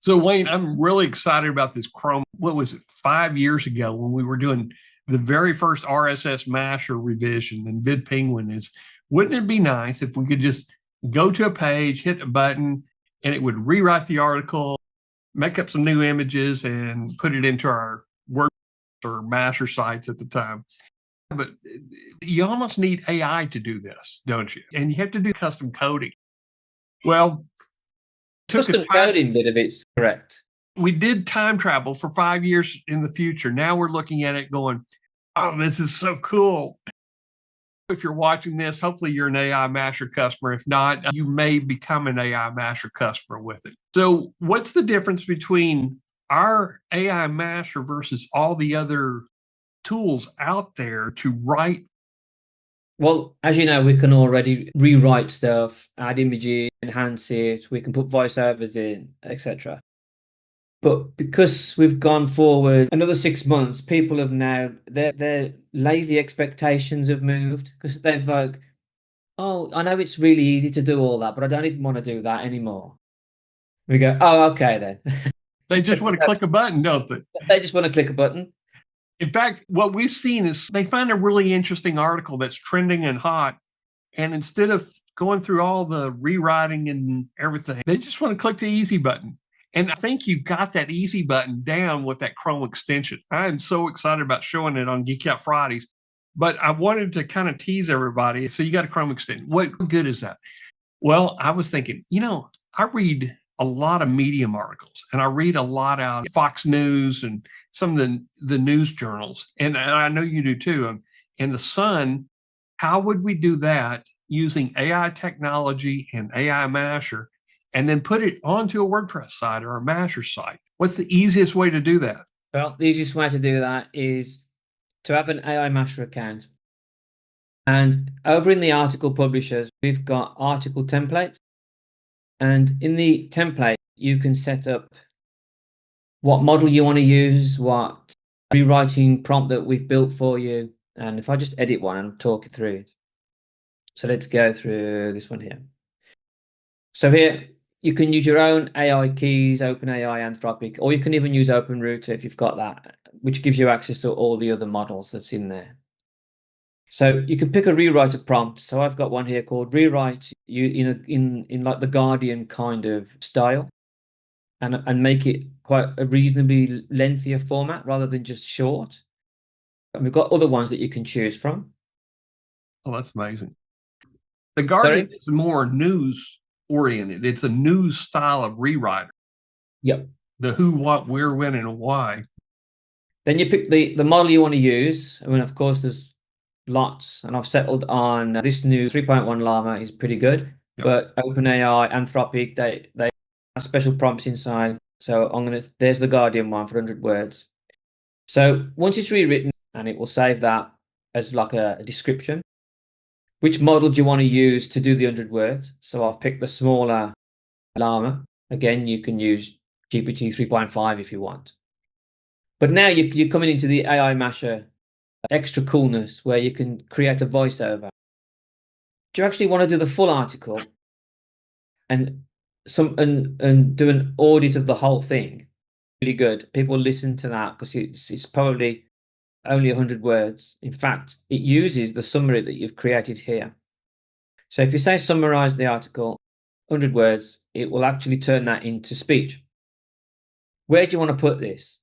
So Wayne, I'm really excited about this Chrome. What was it, 5 years ago when we were doing the very first RSS Masher revision and Vid Penguin is, wouldn't it be nice if we could just go to a page, hit a button, and it would rewrite the article, make up some new images, and put it into our WordPress or Masher sites at the time. But you almost need AI to do this, don't you? And you have to do custom coding. Well, took a Custom time. coding bit of it's correct. We did time travel for 5 years in the future. Now we're looking at it going, oh, this is so cool. If you're watching this, hopefully you're an AIMasher customer. If not, you may become an AIMasher customer with it. So, what's the difference between our AIMasher versus all the other tools out there to write? Well, as you know, we can already rewrite stuff, add images, enhance it, we can put voiceovers in, etc. But because we've gone forward another 6 months, people have now their lazy expectations have moved because they've like, oh, I know it's really easy to do all that, but I don't even want to do that anymore. We go, oh, okay then. They just want to So click a button, don't they? they just want to click a button. In fact, what we've seen is they find a really interesting article that's trending and hot. And instead of going through all the rewriting and everything, they just want to click the easy button. And I think you've got that easy button down with that Chrome extension. I'm so excited about showing it on GeekOut Fridays. But I wanted to kind of tease everybody. So you got a Chrome extension. What good is that? Well, I was thinking, I read a lot of Medium articles and I read a lot out of Fox News and some of the news journals. And I know you do too. And the Sun, how would we do that using AI technology and AIMasher and then put it onto a WordPress site or a Masher site? What's the easiest way to do that? Well, the easiest way to do that is to have an AIMasher account. And over in the article publishers, we've got article templates. And in the template, you can set up what model you want to use, what rewriting prompt that we've built for you. And if I just edit one and talk you through it. So let's go through this one here. So here, you can use your own AI keys, OpenAI, Anthropic, or you can even use OpenRouter if you've got that, which gives you access to all the other models that's in there. So you can pick a rewrite a prompt. So I've got one here called rewrite you in like the Guardian kind of style, and make it quite a reasonably lengthier format rather than just short. And we've got other ones that you can choose from. Oh, that's amazing. The Guardian Sorry? is more news oriented. It's a news style of rewriter. Yep. The who, what, where, when, and why. Then you pick the model you want to use. I mean, of course, there's lots, and I've settled on this new 3.1 Llama is pretty good. Yep. But OpenAI, Anthropic, they have special prompts inside. So there's the Guardian one for 100 words. So once it's rewritten, and it will save that as like a description. Which model do you want to use to do the 100 words? So I've picked the smaller Llama. Again, you can use GPT 3.5 if you want. But now you're coming into the AIMasher extra coolness where you can create a voiceover. Do you actually want to do the full article and do an audit of the whole thing? Really good. People listen to that because it's probably only 100 words. In fact, it uses the summary that you've created here. So if you say summarize the article, 100 words, it will actually turn that into speech. Where do you want to put this?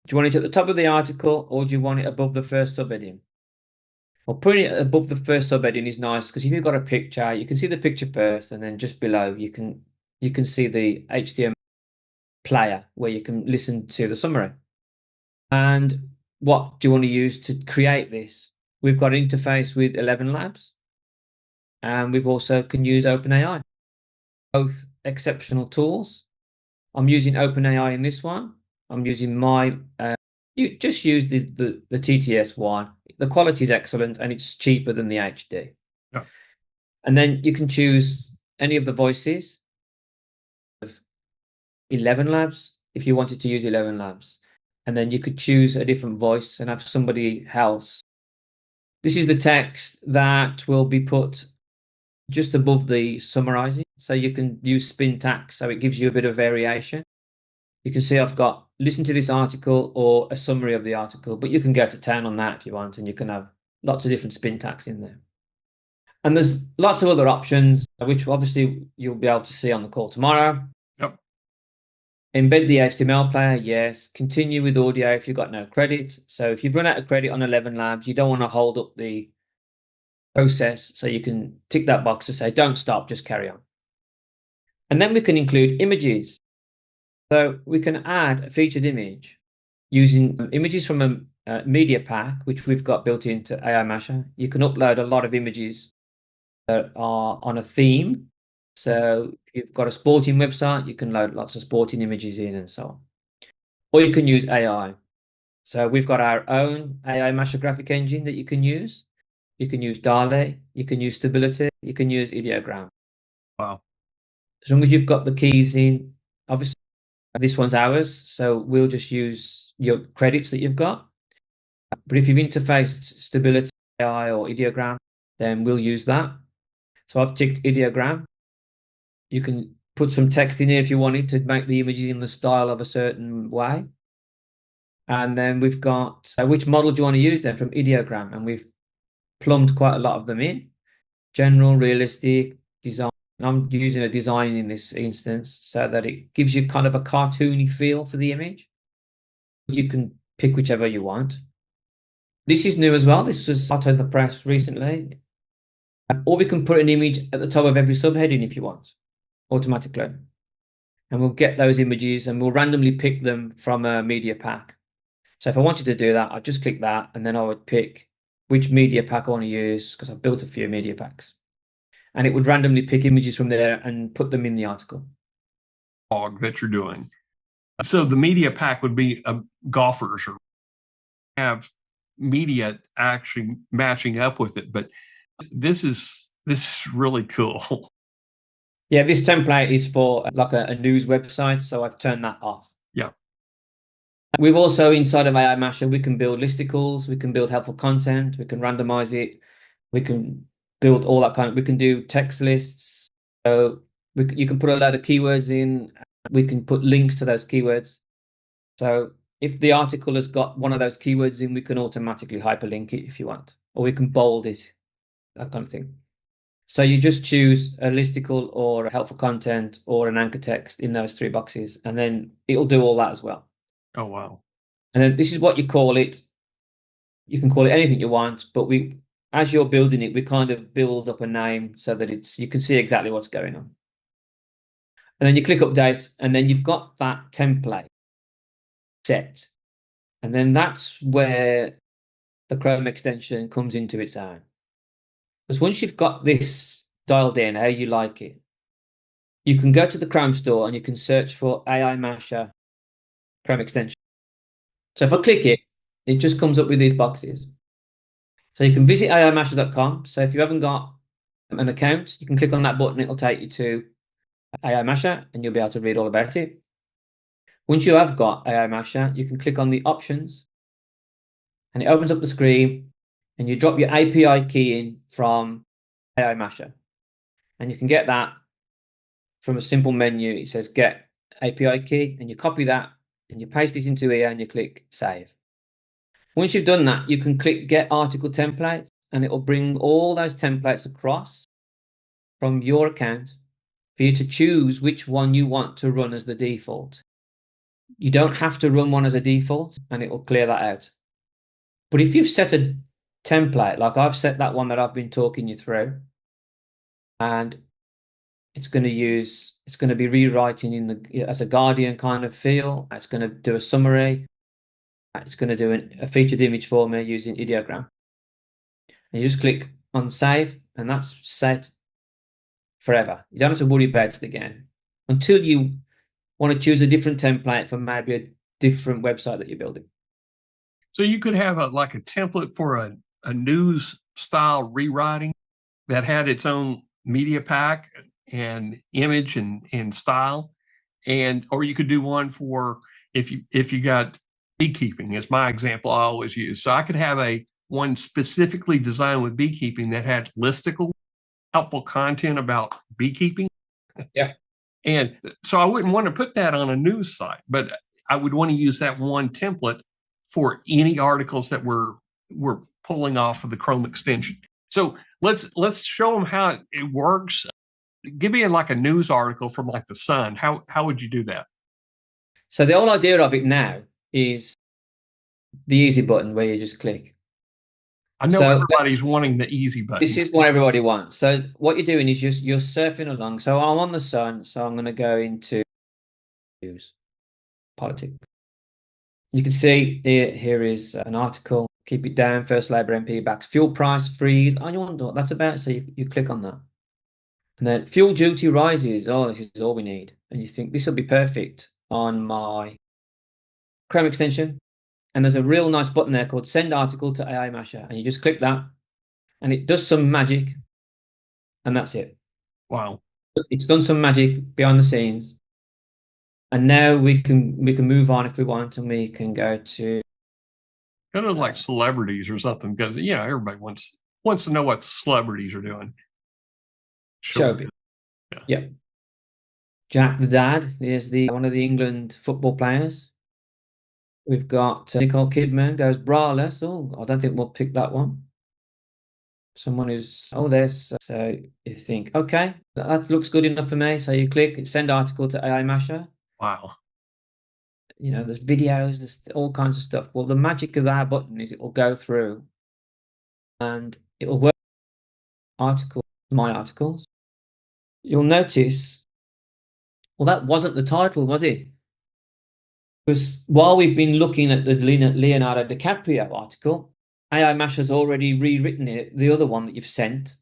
Do you want it at the top of the article or do you want it above the first subheading? Well, putting it above the first subheading is nice because if you've got a picture, you can see the picture first, and then just below you can see the HTML player where you can listen to the summary. And what do you want to use to create this? We've got an interface with 11 Labs, and we've also can use OpenAI. Both exceptional tools. I'm using OpenAI in this one. I'm using my you just use the TTS one. The quality is excellent and it's cheaper than the HD. Yeah. And then you can choose any of the voices of 11 Labs if you wanted to use 11 Labs. And then you could choose a different voice and have somebody else. This is the text that will be put just above the summarizing. So you can use spin tax, so it gives you a bit of variation. You can see I've got listen to this article or a summary of the article, but you can go to town on that if you want, and you can have lots of different spin tacks in there. And there's lots of other options, which obviously you'll be able to see on the call tomorrow. Yep. Embed the HTML player, yes. Continue with audio if you've got no credit. So if you've run out of credit on 11 Labs, you don't want to hold up the process. So you can tick that box to say, don't stop, just carry on. And then we can include images. So we can add a featured image using images from a media pack, which we've got built into AIMasher. You can upload a lot of images that are on a theme. So if you've got a sporting website, you can load lots of sporting images in and so on. Or you can use AI. So we've got our own AIMasher graphic engine that you can use. You can use DALL-E, you can use Stability, you can use Ideogram. Wow. As long as you've got the keys in, obviously this one's ours, so we'll just use your credits that you've got. But if you've interfaced Stability AI or Ideogram, then we'll use that. So I've ticked Ideogram. You can put some text in here if you wanted to make the images in the style of a certain way. And then we've got which model do you want to use then from Ideogram? And we've plumbed quite a lot of them in. General, realistic, design. I'm using a design in this instance so that it gives you kind of a cartoony feel for the image. You can pick whichever you want. This is new as well. This was hot on the press recently. Or we can put an image at the top of every subheading if you want, automatically. And we'll get those images and we'll randomly pick them from a media pack. So if I wanted to do that, I'd just click that and then I would pick which media pack I want to use because I've built a few media packs. And it would randomly pick images from there and put them in the article. That you're doing. So the media pack would be golfers or have media actually matching up with it. But this is really cool. Yeah, this template is for like a news website, so I've turned that off. Yeah. We've also, inside of AIMasher, we can build listicles, we can build helpful content, we can randomize it, we can build all that kind of, we can do text lists. So you can put a load of keywords in, we can put links to those keywords. So if the article has got one of those keywords in, we can automatically hyperlink it if you want, or we can bold it, that kind of thing. So you just choose a listicle or a helpful content or an anchor text in those three boxes, and then it'll do all that as well. Oh, wow. And then this is what you call it. You can call it anything you want, but as you're building it, we kind of build up a name so that you can see exactly what's going on. And then you click update, and then you've got that template set. And then that's where the Chrome extension comes into its own. Because once you've got this dialed in, how you like it, you can go to the Chrome store and you can search for AIMasher Chrome extension. So if I click it, it just comes up with these boxes. So you can visit AIMasher.com. So if you haven't got an account, you can click on that button. It'll take you to AIMasher and you'll be able to read all about it. Once you have got AIMasher, you can click on the options and it opens up the screen and you drop your API key in from AIMasher. And you can get that from a simple menu. It says get API key and you copy that and you paste it into here and you click save. Once you've done that, you can click get article templates and it will bring all those templates across from your account for you to choose which one you want to run as the default. You don't have to run one as a default and it will clear that out. But if you've set a template, like I've set that one that I've been talking you through, and it's going to be rewriting as a Guardian kind of feel. It's going to do a summary. It's going to do a featured image for me using Ideogram. And you just click on save, and that's set forever. You don't have to worry about it again until you want to choose a different template for maybe a different website that you're building. So you could have a template for a news style rewriting that had its own media pack and image and style, or you could do one for if you got beekeeping. Is my example I always use. So I could have one specifically designed with beekeeping that had listicle, helpful content about beekeeping. Yeah. And so I wouldn't want to put that on a news site, but I would want to use that one template for any articles that we're pulling off of the Chrome extension. So let's show them how it works. Give me like a news article from like the Sun. How would you do that? So the whole idea of it now is the easy button where you just click. I know So everybody's wanting the easy button. this is what everybody wants. So what you're doing is you're surfing along. So I'm on the Sun, so I'm going to go into news, politics. You can see here is an article. Keep it down. First Labour MP backs fuel price freeze. I wonder what that's about. So you click on that. And then fuel duty rises. Oh, this is all we need. And you think this will be perfect on my Chrome extension. And there's a real nice button there called Send Article to AIMasher. And you just click that. And it does some magic. And that's it. Wow. It's done some magic behind the scenes. And now we can move on if we want, and we can go to kind of like celebrities or something, because everybody wants to know what celebrities are doing. Showbiz. Yeah. Jack the Dad is one of the England football players. We've got Nicole Kidman goes braless. Oh, I don't think we'll pick that one. Someone who's there's so you think, okay, that looks good enough for me. So you click send article to AIMasher. Wow. There's videos, there's all kinds of stuff. Well, the magic of that button is it will go through and it will work my articles. You'll notice, well, that wasn't the title, was it? Because while we've been looking at the Leonardo DiCaprio article, AIMasher's already rewritten it, the other one that you've sent,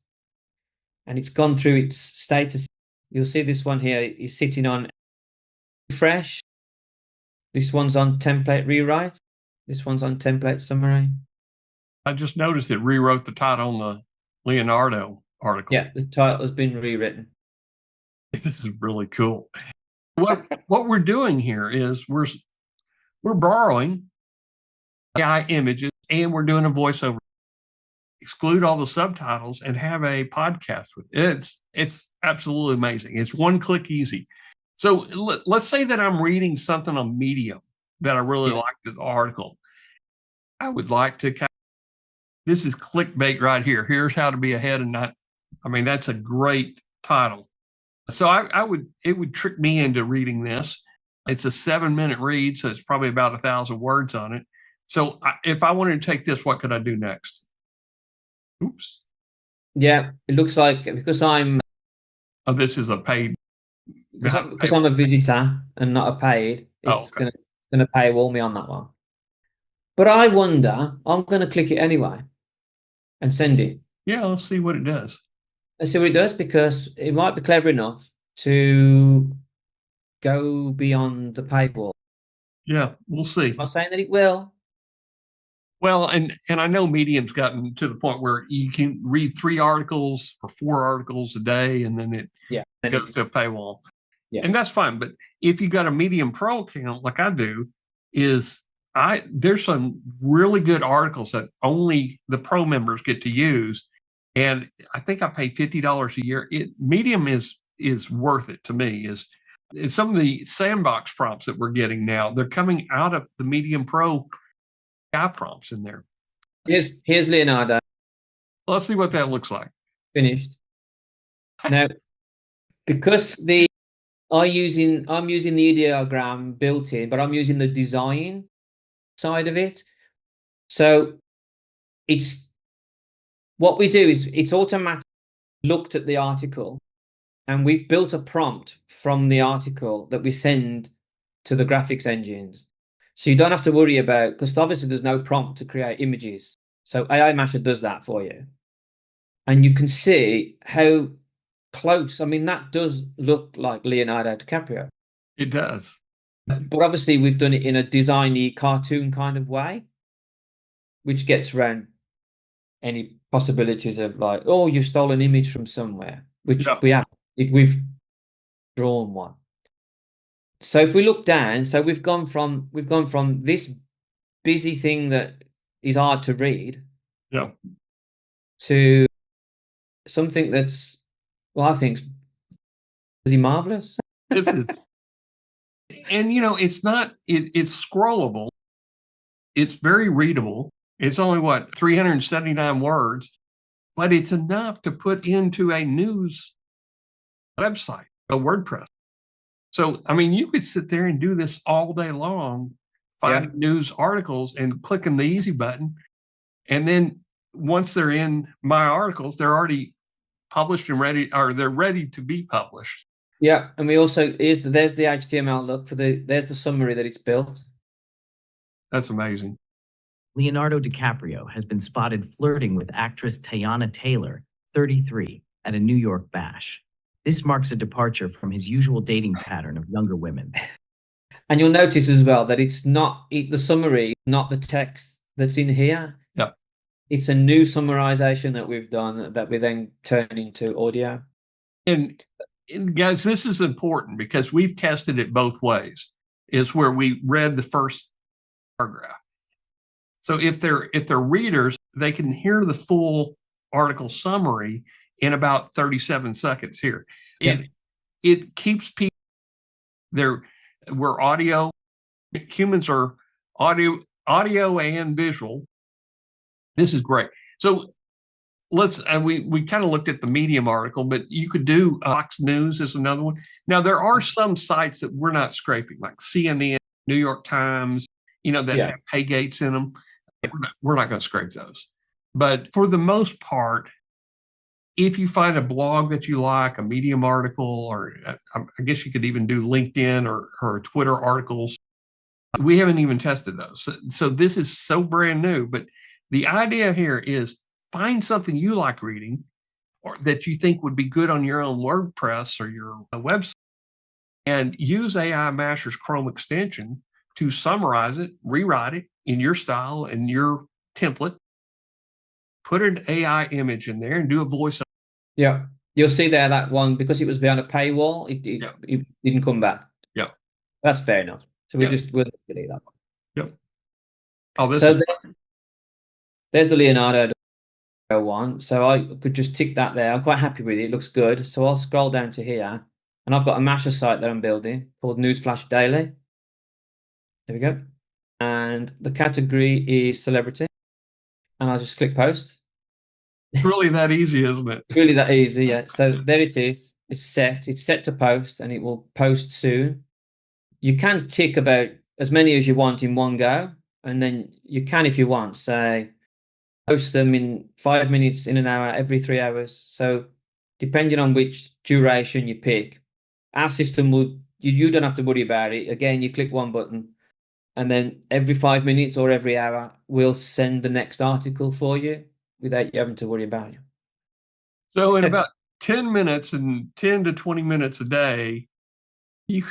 and it's gone through its status. You'll see this one here is sitting on fresh. This one's on template rewrite. This one's on template summary. I just noticed it rewrote the title on the Leonardo article. Yeah, the title has been rewritten. This is really cool. What we're doing here is we're borrowing AI images and we're doing a voiceover. Exclude all the subtitles and have a podcast with it. It's absolutely amazing. It's one click easy. So let's say that I'm reading something on Medium that I really liked the article. I would like to this is clickbait right here. Here's how to be ahead and not. I mean, that's a great title. So it would trick me into reading this. It's a 7-minute read, so it's probably about 1,000 words on it. So if I wanted to take this, what could I do next? Oops. Yeah, it looks like because I'm. Oh, this is a paid. Because I'm a visitor and not a paid, it's gonna paywall me on that one. But I wonder, I'm gonna click it anyway and send it. Yeah, let's see what it does. Let's see what it does, because it might be clever enough to go beyond the paywall. Yeah, we'll see. I'm not saying that it will. Well, and I know Medium's gotten to the point where you can read 3 articles or 4 articles a day, and then it goes to a paywall. Yeah. And that's fine. But if you got a Medium Pro account like I do, there's some really good articles that only the Pro members get to use. And I think I pay $50 a year. Medium is worth it to me. Is some of the sandbox prompts that we're getting now, they're coming out of the Medium Pro AI prompts in there. Here's Leonardo. Let's see what that looks like. Finished. Now, because I'm using the ideogram built in, but I'm using the design side of it. So it's what we do is it's automatically looked at the article, and we've built a prompt from the article that we send to the graphics engines. So you don't have to worry about, because obviously there's no prompt to create images. So AIMasher does that for you. And you can see how close. I mean, that does look like Leonardo DiCaprio. It does. But obviously we've done it in a designy cartoon kind of way, which gets around any possibilities of like, oh, you've stolen an image from somewhere, which we've drawn one. So if we look down, so we've gone from this busy thing that is hard to read, to something that's, well, I think, pretty marvelous. This is, and it's not, it's scrollable. It's very readable. It's only 379 words, but it's enough to put into a news website, a WordPress. So, I mean, you could sit there and do this all day long, finding news articles and clicking the easy button. And then once they're in my articles, they're already published and ready, or they're ready to be published. Yeah, and we also there's the HTML look there's the summary that it's built. That's amazing. Leonardo DiCaprio has been spotted flirting with actress Teyana Taylor, 33, at a New York bash. This marks a departure from his usual dating pattern of younger women. And you'll notice as well that it's not the summary, not the text that's in here. Yeah. It's a new summarization that we've done that we then turn into audio. And guys, this is important because we've tested it both ways. Is where we read the first paragraph. So if they're readers, they can hear the full article summary in about 37 seconds here. It keeps people we're audio, humans are audio and visual. This is great. So let's we kind of looked at the Medium article, but you could do Fox News is another one. Now there are some sites that we're not scraping, like CNN, New York Times, that have pay gates in them. We're not going to scrape those. But for the most part, if you find a blog that you like, a Medium article, or I guess you could even do LinkedIn or Twitter articles. We haven't even tested those. So this is so brand new. But the idea here is find something you like reading or that you think would be good on your own WordPress or your website, and use AIMasher's Chrome extension to summarize it, rewrite it in your style and your template, put an AI image in there and do a voice. Yeah. You'll see there that one, because it was behind a paywall, it didn't come back. Yeah. That's fair enough. So we'll delete that one. Yep. Oh, there's the Leonardo one. So I could just tick that there. I'm quite happy with it. It looks good. So I'll scroll down to here, and I've got a Masher site that I'm building called Newsflash Daily. There we go. And the category is celebrity. And I'll just click post. It's really that easy, isn't it? Really that easy, yeah. So there it is. It's set to post, and it will post soon. You can tick about as many as you want in one go, and then you can, if you want, say post them in 5 minutes, in an hour, every 3 hours. So depending on which duration you pick, our system will, you don't have to worry about it. Again, you click one button, and then every 5 minutes or every hour, we'll send the next article for you without you having to worry about it. So in about 10 minutes and 10 to 20 minutes a day, you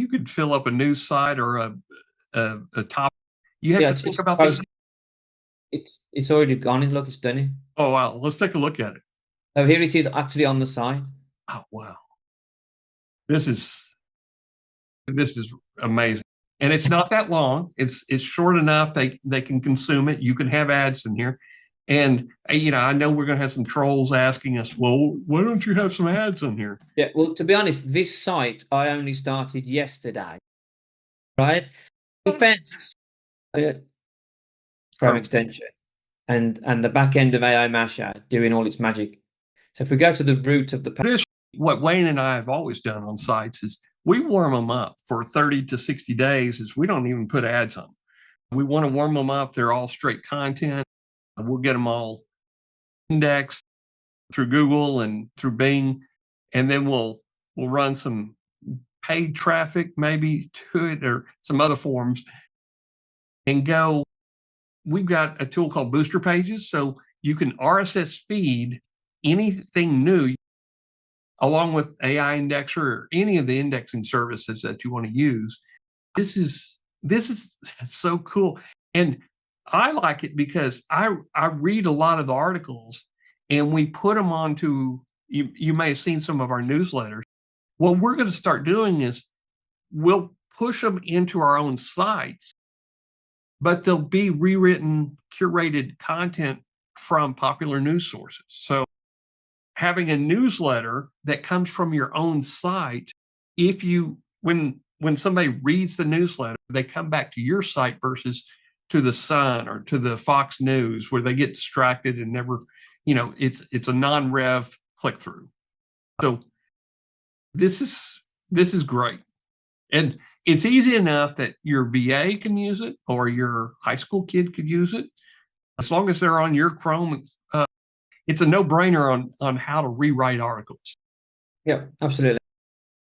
could fill up a news site or a topic. You have to think about this. It's already gone. Look, it's done it. Oh wow, let's take a look at it. So here it is, actually on the site. Oh wow, this is amazing, and it's not that long. It's short enough they can consume it. You can have ads in here, and I know we're going to have some trolls asking us, well, why don't you have some ads in here? Yeah, well, to be honest, this site I only started yesterday, right? Chrome extension and the back end of AIMasher doing all its magic. So if we go to the root of the page, what Wayne and I have always done on sites is we warm them up for 30 to 60 days. Is we don't even put ads on. We want to warm them up. They're all straight content. We'll get them all indexed through Google and through Bing, and then we'll run some paid traffic maybe to it or some other forms and go. We've got a tool called Booster Pages, so you can RSS feed anything new along with AI Indexer or any of the indexing services that you want to use. This is so cool. And I like it because I read a lot of the articles and we put them onto, you may have seen some of our newsletters. What we're going to start doing is we'll push them into our own sites, but they'll be rewritten, curated content from popular news sources. So having a newsletter that comes from your own site if you when somebody reads the newsletter, they come back to your site versus to the Sun or to the Fox News, where they get distracted and never, it's a non-rev click through. So this is great. And it's easy enough that your VA can use it or your high school kid could use it. As long as they're on your Chrome, it's a no-brainer on how to rewrite articles. Yeah, absolutely.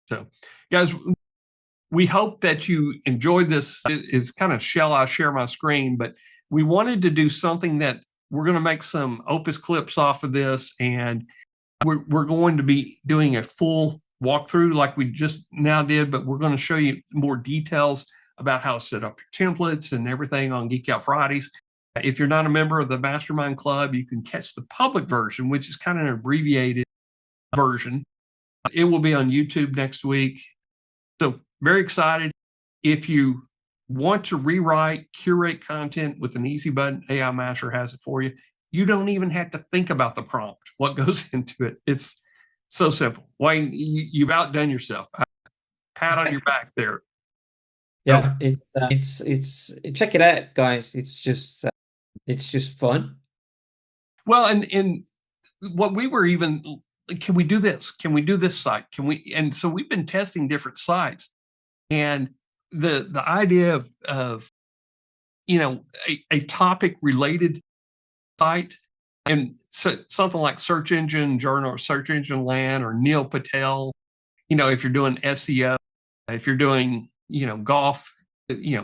So, guys, we hope that you enjoyed this. It's kind of shall I share my screen, but we wanted to do something that we're going to make some Opus clips off of this, and we're going to be doing a full walkthrough like we just now did, but we're going to show you more details about how to set up your templates and everything on GeekOut Fridays. If you're not a member of the Mastermind Club, you can catch the public version, which is kind of an abbreviated version. It will be on YouTube next week. So very excited. If you want to rewrite, curate content with an easy button, AIMasher has it for you. You don't even have to think about the prompt, what goes into it. It's so simple. Wayne, you've outdone yourself. Pat on your back there. Yeah, it's check it out, guys. It's just fun. Well, and what we were even, can we do this? Can we do this site? Can we? And so we've been testing different sites, and the idea of a topic related site, and so something like Search Engine Journal or Search Engine Land or Neil Patel, if you're doing SEO, if you're doing golf,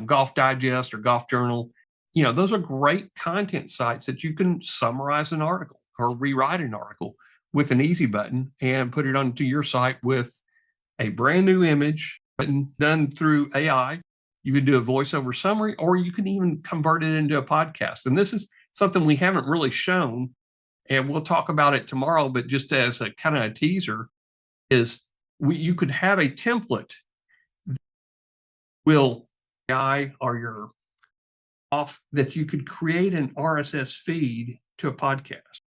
Golf Digest or Golf Journal, those are great content sites that you can summarize an article or rewrite an article with an easy button and put it onto your site with a brand new image done through AI. You can do a voiceover summary, or you can even convert it into a podcast. And this is something we haven't really shown, and we'll talk about it tomorrow, but just as a kind of a teaser, is you could have a template that will AI or your off that you could create an RSS feed to a podcast.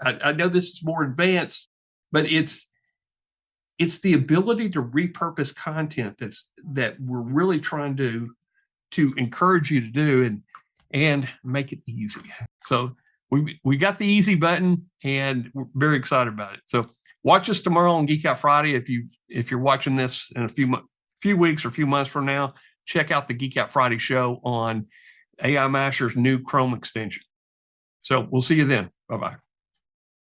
I know this is more advanced, but it's the ability to repurpose content that we're really trying to encourage you to do and make it easy. So we got the easy button, and we're very excited about it. So watch us tomorrow on Geek Out Friday. If you're watching this in a few weeks or a few months from now, check out the Geek Out Friday show on AIMasher's new Chrome extension. So we'll see you then. Bye-bye.